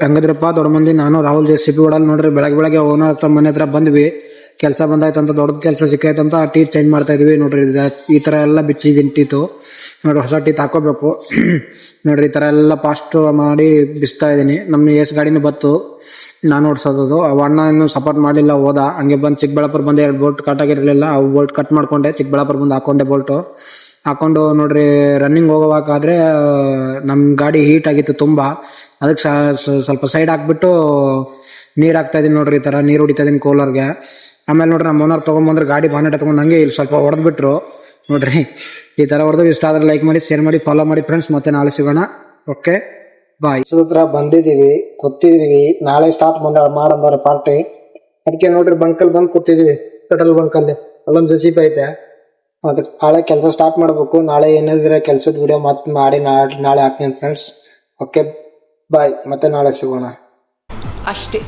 ಹೆಂಗದ್ರಪ್ಪ ದೊಡ್ಡ ಮಂದಿ? ನಾನು ರಾಹುಲ್ JCB ಓಡಲ್ ನೋಡ್ರಿ. ಬೆಳಗ್ಗೆ ಓನರ್ ಹತ್ರ ಮನೆ ಹತ್ರ ಬಂದ್ವಿ. ಕೆಲಸ ಬಂದಾಯ್ತಂತ, ದೊಡ್ಡ ಕೆಲಸ ಸಿಕ್ಕಾಯ್ತಂತ ಟೀ ಚೇಂಜ್ ಮಾಡ್ತಾ ಇದೀವಿ ನೋಡ್ರಿ. ಈ ತರ ಎಲ್ಲ ಬಿಚ್ಚಿದೀನಿ ಟೀತು ನೋಡ್ರಿ. ಹೊಸ ಟೀ ಹಾಕೋಬೇಕು ನೋಡ್ರಿ. ಈ ತರ ಎಲ್ಲ ಫಾಸ್ಟ್ ಮಾಡಿ ಬಿಸ್ತಾ ಇದೀನಿ. ನಮ್ಮ ಎಸ್ ಗಾಡಿನೂ ಬತ್ತು, ನಾನು ಓಡಿಸೋದು. ಅವ ಅಣ್ಣ ಇನ್ನೂ ಸಪೋರ್ಟ್ ಮಾಡ್ಲಿಲ್ಲ, ಹೋದ ಹಂಗೆ ಬಂದು ಚಿಕ್ಕಬಳ್ಳಾಪುರ ಬಂದು 2 ಬೋಲ್ಟ್ ಕಟ್ ಆಗಿರ್ಲಿಲ್ಲ. ಅವು ಬೋಲ್ಟ್ ಕಟ್ ಮಾಡ್ಕೊಂಡೆ, ಚಿಕ್ಕಬಳ್ಳಾಪುರ ಬಂದು ಹಾಕೊಂಡೆ ಬೋಲ್ಟು ಹಾಕೊಂಡು ನೋಡ್ರಿ. ರನ್ನಿಂಗ್ ಹೋಗೋವಾಗಾದ್ರೆ ನಮ್ ಗಾಡಿ ಹೀಟ್ ಆಗಿತ್ತು ತುಂಬಾ. ಅದಕ್ಕೆ ಸ್ವಲ್ಪ ಸೈಡ್ ಹಾಕ್ಬಿಟ್ಟು ನೀರ್ ಹಾಕ್ತಾ ಇದೀನಿ ನೋಡ್ರಿ. ಈ ತರ ನೀರ್ ಹೊಡಿತಾ ಇದೀನಿ ಕೂಲರ್ಗೆ. ಆಮೇಲೆ ನೋಡ್ರಿ ನಮ್ಮ ಓನರ್ ತಗೊಂಡ್ಬಂದ್ರೆ ಗಾಡಿ ಬಾನೆಟ್ ತಗೊಂಡ್ ಹಂಗೆ ಇಲ್ಲಿ ಸ್ವಲ್ಪ ಹೊಡೆದ್ಬಿಟ್ರು ನೋಡ್ರಿ. ಈ ತರ ಹೊಡೆದು. ಇಷ್ಟ ಆದ್ರೆ ಲೈಕ್ ಮಾಡಿ, ಶೇರ್ ಮಾಡಿ, ಫಾಲೋ ಮಾಡಿ ಫ್ರೆಂಡ್ಸ್. ಮತ್ತೆ ನಾಳೆ ಸಿಗೋಣ. Okay bye. ಹತ್ರ ಬಂದಿದೀವಿ, ಕೂತಿದೀವಿ. ನಾಳೆ ಸ್ಟಾರ್ಟ್ ಮಾಡಂದವ್ರೆ ಪಾರ್ಟಿ. ಅದಕ್ಕೆ ನೋಡ್ರಿ ಬಂಕಲ್ ಬಂದ್ ಕೂತಿದೀವಿ, ಪೆಟ್ರೋಲ್ ಬಂಕಲ್ಲಿ. ಅಲ್ಲೊಂದು JCB ಐತೆ. ಅದಕ್ಕೆ ನಾಳೆ ಕೆಲಸ ಸ್ಟಾರ್ಟ್ ಮಾಡ್ಬೇಕು. ನಾಳೆ ಏನಾದ್ರೆ ಕೆಲಸದ ವಿಡಿಯೋ ಮತ್ತೆ ಮಾಡಿ ನಾಳೆ ಹಾಕ್ತೀನಿ ಫ್ರೆಂಡ್ಸ್. ಓಕೆ ಬಾಯ್, ಮತ್ತೆ ನಾಳೆ ಸಿಗೋಣ ಅಷ್ಟೇ.